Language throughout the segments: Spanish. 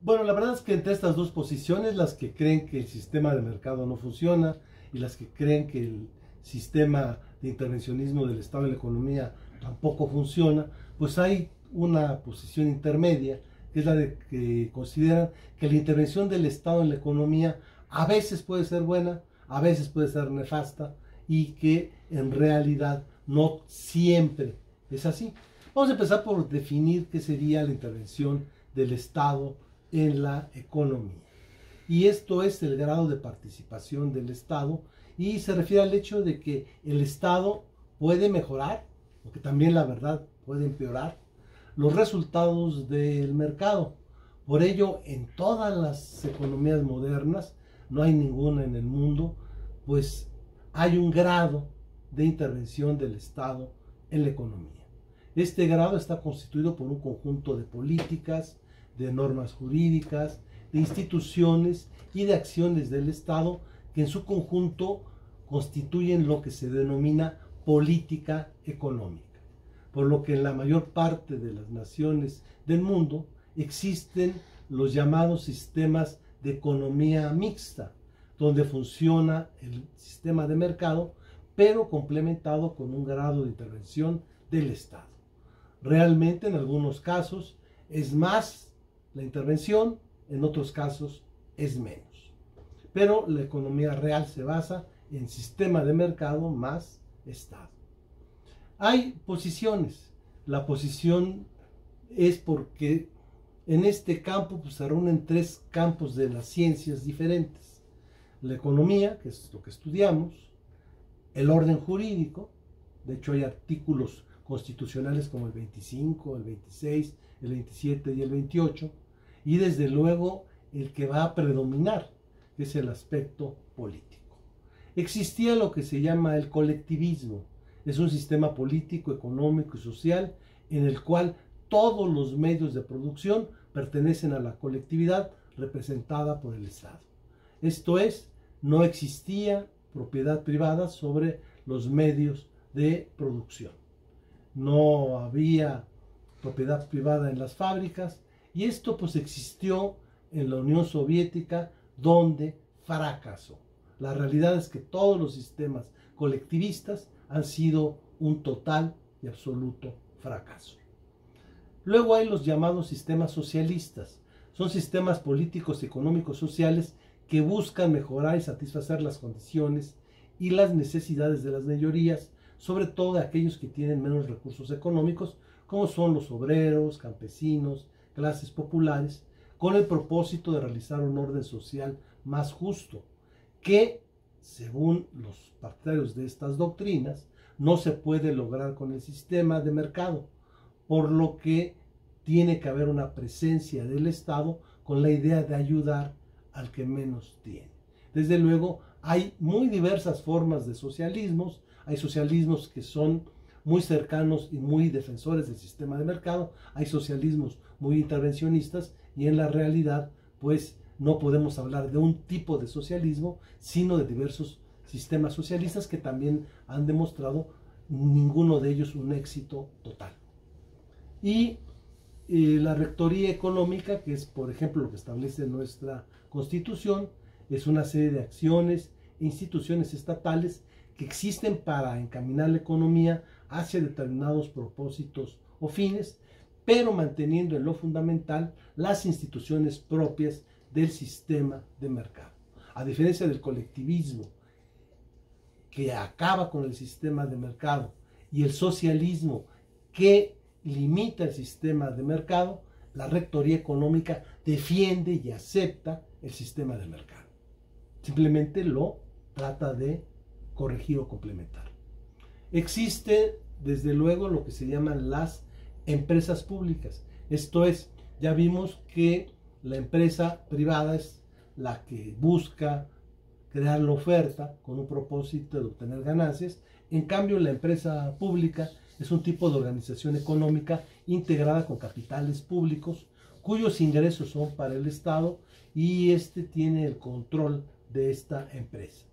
Bueno, la verdad es que entre estas dos posiciones, las que creen que el sistema de mercado no funciona y las que creen que el sistema de intervencionismo del Estado en la economía tampoco funciona, pues hay una posición intermedia, que es la de que consideran que la intervención del Estado en la economía a veces puede ser buena, a veces puede ser nefasta y que en realidad no siempre es así. Vamos a empezar por definir qué sería la intervención del Estado en la economía. Y esto es el grado de participación del Estado y se refiere al hecho de que el Estado puede mejorar, porque también la verdad puede empeorar, los resultados del mercado. Por ello, en todas las economías modernas, no hay ninguna en el mundo, pues hay un grado de intervención del Estado en la economía. Este grado está constituido por un conjunto de políticas, de normas jurídicas, de instituciones y de acciones del Estado que en su conjunto constituyen lo que se denomina política económica. Por lo que en la mayor parte de las naciones del mundo existen los llamados sistemas de economía mixta, donde funciona el sistema de mercado, pero complementado con un grado de intervención del Estado. Realmente en algunos casos es más la intervención, en otros casos es menos. Pero la economía real se basa en sistema de mercado más Estado. Hay posiciones. La posición es porque en este campo pues, se reúnen tres campos de las ciencias diferentes. La economía, que es lo que estudiamos, el orden jurídico, de hecho hay artículos constitucionales como el 25, el 26, el 27 y el 28, y desde luego el que va a predominar, que es el aspecto político. Existía lo que se llama el colectivismo. Es un sistema político, económico y social en el cual todos los medios de producción pertenecen a la colectividad representada por el Estado. Esto es, no existía propiedad privada sobre los medios de producción. No había propiedad privada en las fábricas y esto pues existió en la Unión Soviética, donde fracasó. La realidad es que todos los sistemas colectivistas han sido un total y absoluto fracaso. Luego hay los llamados sistemas socialistas. Son sistemas políticos, económicos, sociales que buscan mejorar y satisfacer las condiciones y las necesidades de las mayorías, sobre todo de aquellos que tienen menos recursos económicos, como son los obreros, campesinos, clases populares, con el propósito de realizar un orden social más justo, que, según los partidarios de estas doctrinas, no se puede lograr con el sistema de mercado, por lo que tiene que haber una presencia del Estado con la idea de ayudar al que menos tiene. Desde luego, hay muy diversas formas de socialismos. Hay socialismos que son muy cercanos y muy defensores del sistema de mercado. Hay socialismos muy intervencionistas y en la realidad, pues, no podemos hablar de un tipo de socialismo, sino de diversos sistemas socialistas que también han demostrado ninguno de ellos un éxito total. Y la rectoría económica, que es por ejemplo lo que establece nuestra Constitución, es una serie de acciones e instituciones estatales que existen para encaminar la economía hacia determinados propósitos o fines, pero manteniendo en lo fundamental las instituciones propias del sistema de mercado. A diferencia del colectivismo, que acaba con el sistema de mercado, y el socialismo, que limita el sistema de mercado, la rectoría económica defiende y acepta el sistema de mercado. Simplemente lo trata de corregir o complementar. Existe, desde luego, lo que se llaman las empresas públicas. Esto es, ya vimos que la empresa privada es la que busca crear la oferta con un propósito de obtener ganancias. En cambio, la empresa pública es un tipo de organización económica integrada con capitales públicos cuyos ingresos son para el Estado y este tiene el control de esta empresa,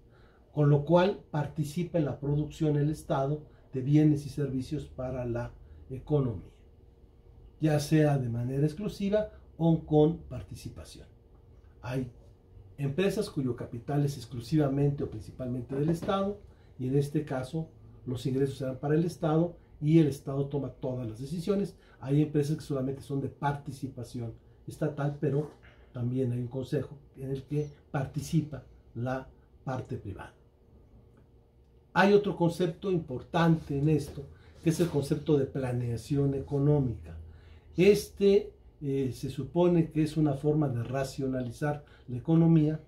con lo cual participa en la producción el Estado de bienes y servicios para la economía, ya sea de manera exclusiva o con participación. Hay empresas cuyo capital es exclusivamente o principalmente del Estado, y en este caso los ingresos serán para el Estado y el Estado toma todas las decisiones. Hay empresas que solamente son de participación estatal, pero también hay un consejo en el que participa la parte privada. Hay otro concepto importante en esto, que es el concepto de planeación económica. Se supone que es una forma de racionalizar la economía,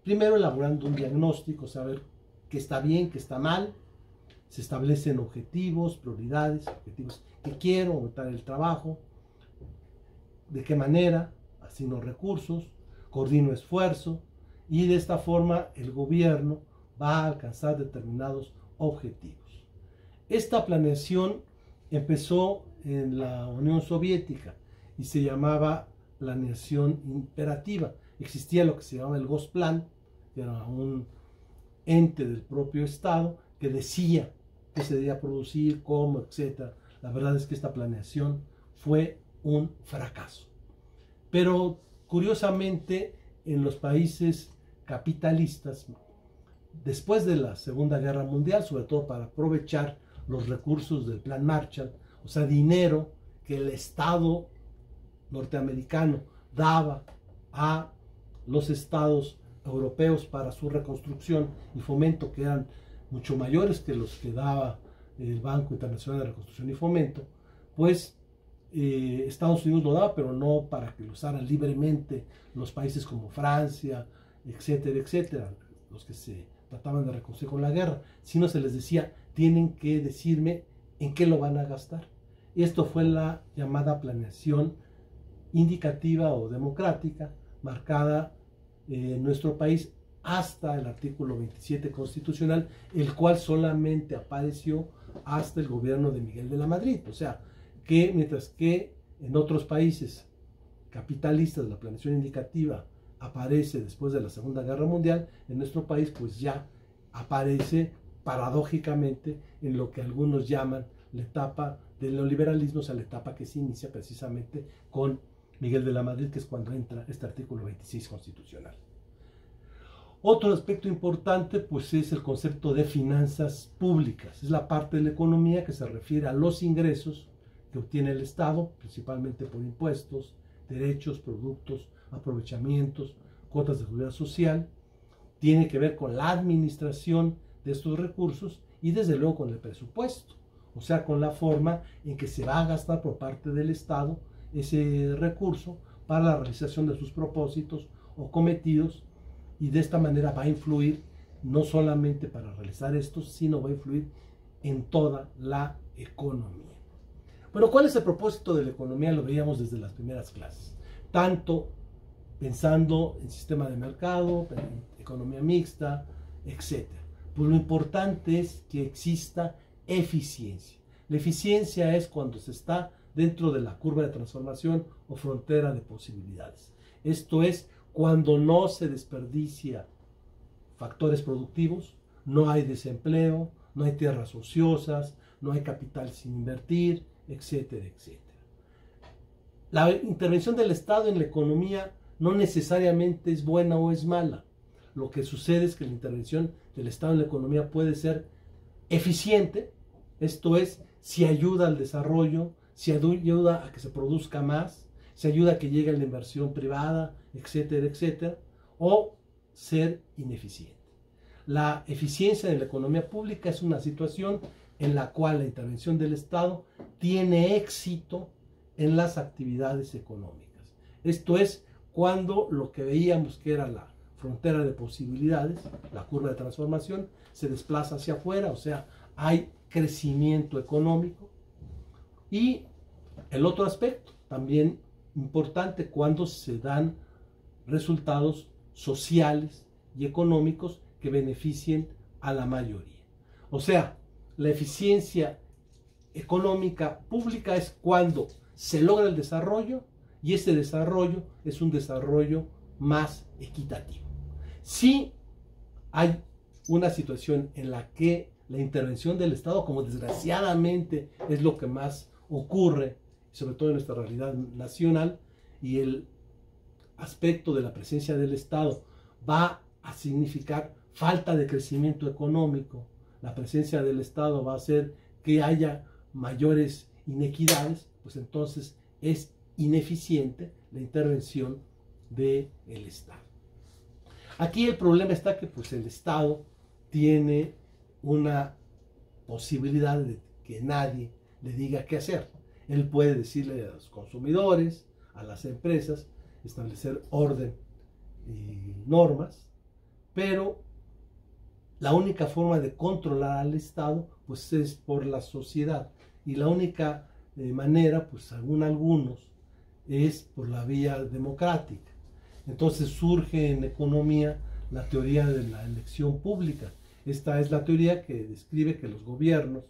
primero elaborando un diagnóstico, saber qué está bien, qué está mal, se establecen objetivos, prioridades, objetivos que quiero, aumentar el trabajo, de qué manera, asigno recursos, coordino esfuerzo, y de esta forma el gobierno va a alcanzar determinados objetivos. Esta planeación empezó en la Unión Soviética y se llamaba planeación imperativa. Existía lo que se llamaba el Gosplan, que era un ente del propio Estado que decía qué se debía producir, cómo, etc. La verdad es que esta planeación fue un fracaso. Pero curiosamente, en los países capitalistas, después de la Segunda Guerra Mundial, sobre todo para aprovechar los recursos del Plan Marshall, o sea, dinero que el Estado norteamericano daba a los estados europeos para su reconstrucción y fomento, que eran mucho mayores que los que daba el Banco Internacional de Reconstrucción y Fomento, pues Estados Unidos lo daba, pero no para que lo usaran libremente los países como Francia, etcétera, etcétera, los que se trataban de reconstruir con la guerra, sino se les decía, tienen que decirme en qué lo van a gastar. Esto fue la llamada planeación indicativa o democrática, marcada en nuestro país hasta el artículo 27 constitucional, el cual solamente apareció hasta el gobierno de Miguel de la Madrid. O sea, que mientras que en otros países capitalistas la planeación indicativa aparece después de la Segunda Guerra Mundial, en nuestro país pues ya aparece paradójicamente en lo que algunos llaman la etapa del neoliberalismo, o sea, la etapa que se inicia precisamente con Miguel de la Madrid, que es cuando entra este artículo 26 constitucional. Otro aspecto importante pues es el concepto de finanzas públicas. Es la parte de la economía que se refiere a los ingresos que obtiene el Estado, principalmente por impuestos, derechos, productos, aprovechamientos, cuotas de seguridad social. Tiene que ver con la administración de estos recursos y desde luego con el presupuesto, o sea, con la forma en que se va a gastar por parte del Estado ese recurso para la realización de sus propósitos o cometidos, y de esta manera va a influir no solamente para realizar estos, sino va a influir en toda la economía. Bueno, ¿cuál es el propósito de la economía? Lo veíamos desde las primeras clases, tanto pensando en sistema de mercado, en economía mixta, etc. Pues lo importante es que exista eficiencia. La eficiencia es cuando se está dentro de la curva de transformación o frontera de posibilidades. Esto es cuando no se desperdicia factores productivos, no hay desempleo, no hay tierras ociosas, no hay capital sin invertir, etcétera, etcétera. La intervención del Estado en la economía no necesariamente es buena o es mala. Lo que sucede es que la intervención del Estado en la economía puede ser eficiente, esto es, si ayuda al desarrollo, si ayuda a que se produzca más, si ayuda a que llegue la inversión privada, etcétera, etcétera, o ser ineficiente. La eficiencia de la economía pública es una situación en la cual la intervención del Estado tiene éxito en las actividades económicas. Esto es, cuando lo que veíamos que era la frontera de posibilidades, la curva de transformación, se desplaza hacia afuera, o sea, hay crecimiento económico. Y el otro aspecto, también importante, cuando se dan resultados sociales y económicos que beneficien a la mayoría. O sea, la eficiencia económica pública es cuando se logra el desarrollo y ese desarrollo es un desarrollo más equitativo. Si hay una situación en la que la intervención del Estado, como desgraciadamente es lo que más ocurre, sobre todo en nuestra realidad nacional, y el aspecto de la presencia del Estado va a significar falta de crecimiento económico, la presencia del Estado va a hacer que haya mayores inequidades, pues entonces es ineficiente la intervención del Estado. Aquí el problema está que pues el Estado tiene una posibilidad de que nadie le diga qué hacer. Él puede decirle a los consumidores, a las empresas, establecer orden y normas, pero la única forma de controlar al Estado pues es por la sociedad, y la única manera, pues según algunos, es por la vía democrática. Entonces surge en economía la teoría de la elección pública. Esta es la teoría que describe que los gobiernos,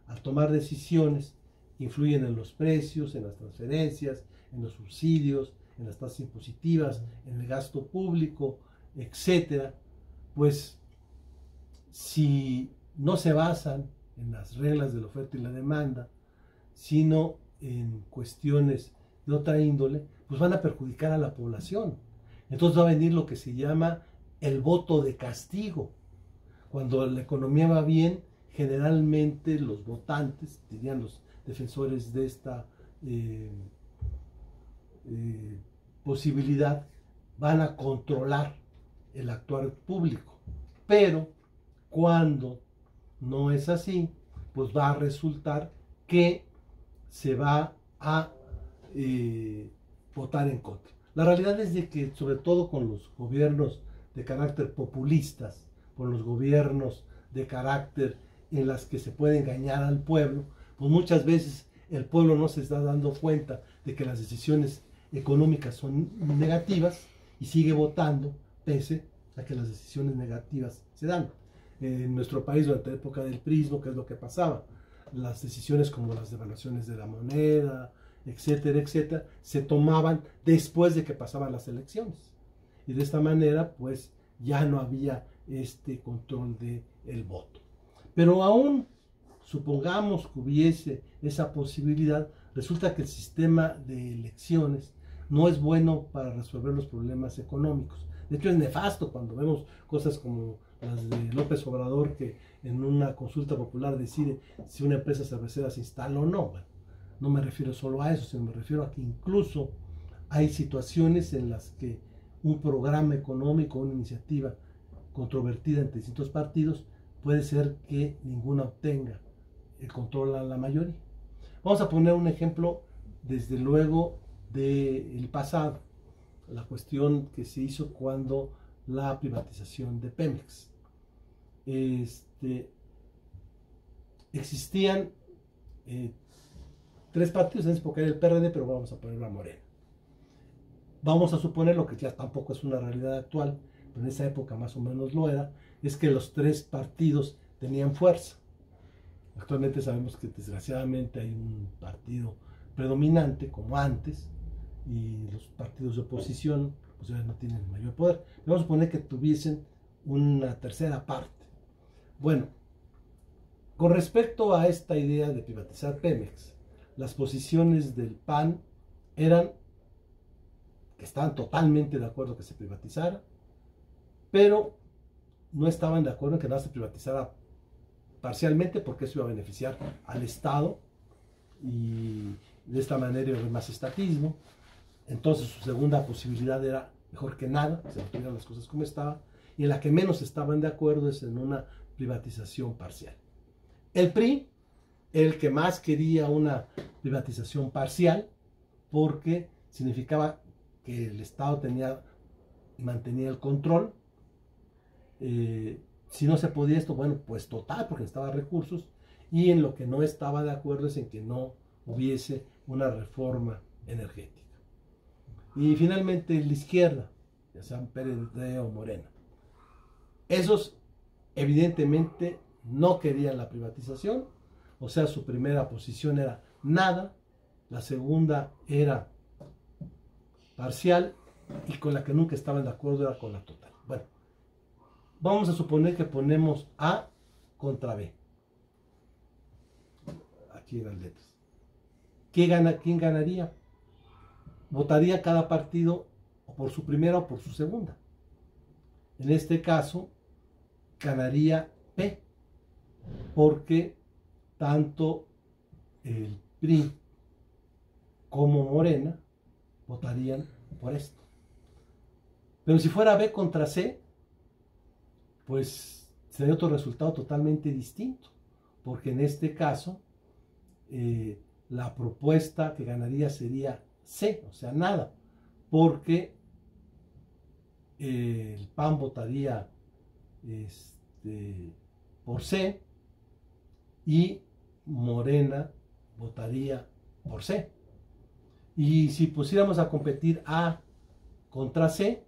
al tomar decisiones, influyen en los precios, en las transferencias, en los subsidios, en las tasas impositivas, en el gasto público, etcétera. Pues si no se basan en las reglas de la oferta y la demanda, sino en cuestiones de otra índole, pues van a perjudicar a la población. Entonces va a venir lo que se llama el voto de castigo. Cuando la economía va bien, generalmente los votantes, dirían los defensores de esta posibilidad, van a controlar el actuar público. Pero cuando no es así, pues va a resultar que se va a votar en contra. La realidad es de que, sobre todo con los gobiernos de carácter populistas, con los gobiernos de carácter en las que se puede engañar al pueblo, pues muchas veces el pueblo no se está dando cuenta de que las decisiones económicas son negativas y sigue votando pese a que las decisiones negativas se dan. En nuestro país, durante la época del prismo, ¿qué es lo que pasaba? Las decisiones como las devaluaciones de la moneda, etcétera, etcétera, se tomaban después de que pasaban las elecciones. Y de esta manera, pues, ya no había este control del voto. Pero aún, supongamos que hubiese esa posibilidad, resulta que el sistema de elecciones no es bueno para resolver los problemas económicos. De hecho, es nefasto cuando vemos cosas como las de López Obrador, que en una consulta popular decide si una empresa cervecera se instala o no. Bueno, no me refiero solo a eso, sino me refiero a que incluso hay situaciones en las que un programa económico, una iniciativa controvertida entre distintos partidos, puede ser que ninguna obtenga el control a la mayoría. Vamos a poner un ejemplo, desde luego, del pasado, la cuestión que se hizo cuando la privatización de Pemex. Existían tres partidos, en esa época era el PRD, pero vamos a poner la Morena. Vamos a suponer, lo que ya tampoco es una realidad actual, pero en esa época más o menos lo era, es que los tres partidos tenían fuerza. Actualmente sabemos que desgraciadamente hay un partido predominante como antes, y los partidos de oposición pues ya no tienen mayor poder. Vamos a suponer que tuviesen una tercera parte. Bueno, con respecto a esta idea de privatizar Pemex, las posiciones del PAN eran que estaban totalmente de acuerdo que se privatizara, pero no estaban de acuerdo en que nada se privatizara parcialmente, porque eso iba a beneficiar al Estado y de esta manera iba a haber más estatismo. Entonces su segunda posibilidad era mejor que nada, se mantuvieran las cosas como estaban, y en la que menos estaban de acuerdo es en una privatización parcial. El PRI, el que más quería una privatización parcial, porque significaba que el Estado mantenía el control. Si no se podía esto, bueno, pues total, porque necesitaba recursos, y en lo que no estaba de acuerdo es en que no hubiese una reforma energética. Y finalmente la izquierda, ya sean PRD o Morena. Esos evidentemente no querían la privatización, o sea, su primera posición era nada, la segunda era parcial, y con la que nunca estaban de acuerdo era con la total. Bueno, vamos a suponer que ponemos A contra B. Aquí las letras. ¿Quién ganaría? votaría cada partido o por su primera o por su segunda. En este caso, ganaría P, porque tanto el PRI como Morena votarían por esto. Pero si fuera B contra C, pues sería otro resultado totalmente distinto, porque en este caso la propuesta que ganaría sería C, o sea, nada, porque el PAN votaría por C y Morena votaría por C. Y si pusiéramos a competir A contra C,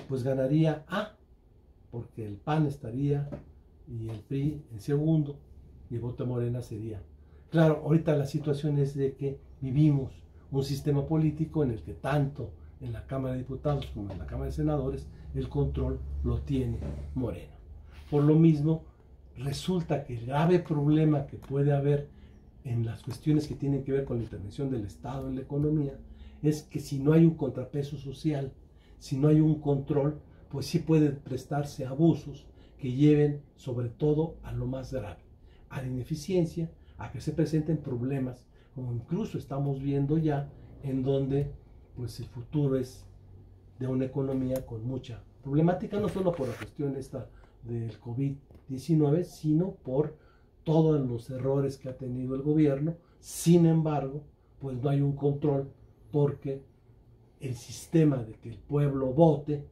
pues ganaría A, porque el PAN estaría y el PRI en segundo y el voto de Morena sería. Claro, ahorita la situación es de que vivimos un sistema político en el que tanto en la Cámara de Diputados como en la Cámara de Senadores el control lo tiene Morena. Por lo mismo, resulta que el grave problema que puede haber en las cuestiones que tienen que ver con la intervención del Estado en la economía es que si no hay un contrapeso social, si no hay un control, pues sí pueden prestarse abusos que lleven sobre todo a lo más grave, a la ineficiencia, a que se presenten problemas, como incluso estamos viendo ya, en donde pues el futuro es de una economía con mucha problemática, no solo por la cuestión esta del COVID-19, sino por todos los errores que ha tenido el gobierno. Sin embargo, pues no hay un control, porque el sistema de que el pueblo vote,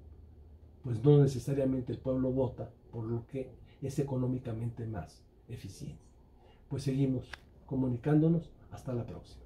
pues no necesariamente el pueblo vota por lo que es económicamente más eficiente. Pues seguimos comunicándonos. Hasta la próxima.